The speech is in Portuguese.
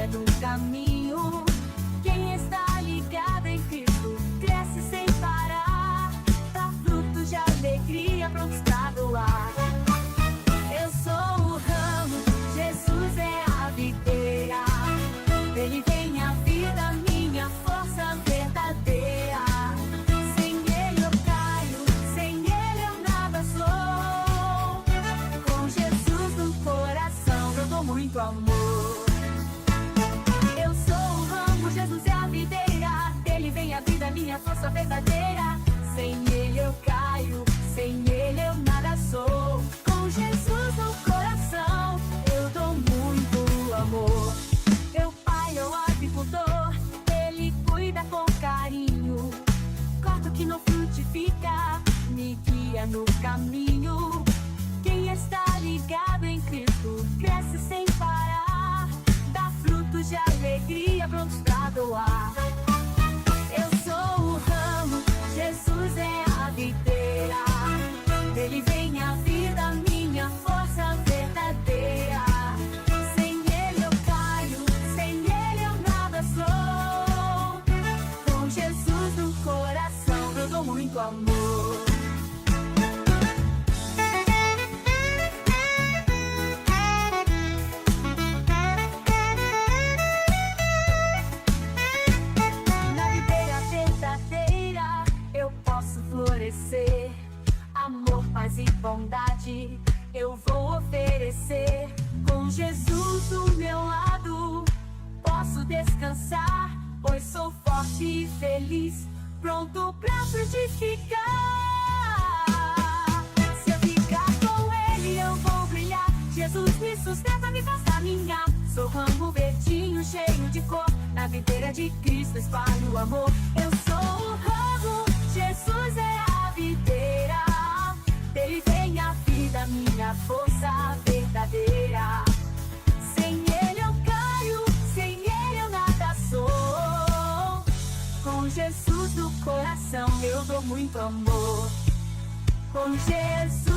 guia no caminho. Quem está ligado em Cristo cresce sem parar, dá frutos de alegria prontos pra doar. Eu sou o ramo, Jesus é a videira. Ele tem a vida, minha força verdadeira. Sem Ele eu caio, sem Ele eu nada sou. Com Jesus no coração eu dou muito amor. Eu sou o ramo, Jesus é a videira. Dele vem a vida, minha força verdadeira. Sem Ele eu caio, sem Ele eu nada sou. Com Jesus no coração eu dou muito amor. Meu pai é o agricultor, Ele cuida com carinho. Corta o que não frutifica, me guia no caminho. Quem está ligado em Cristo cresce sem parar, dá frutos de alegria prontos pra doar. Eu sou o ramo, Jesus é a videira. Dele vem a vida, minha força verdadeira. Sem Ele eu caio, sem Ele eu nada sou. Com Jesus no coração eu dou muito amor. Na videira verdadeira eu posso florescer. Amor, paz e bondade eu vou oferecer. Com Jesus do meu lado posso descansar, pois sou forte e feliz, pronto pra frutificar. Se eu ficar com Ele eu vou brilhar. Jesus me sustenta, me faz caminhar. Sou ramo verdinho, cheio de cor, na videira de Cristo espalho o amor. Eu sou o ramo, Jesus é a videira. Dele vem a vida, minha força verdadeira. Sem Ele eu caio, sem Ele eu nada sou. Com Jesus no coração eu dou muito amor. Com Jesus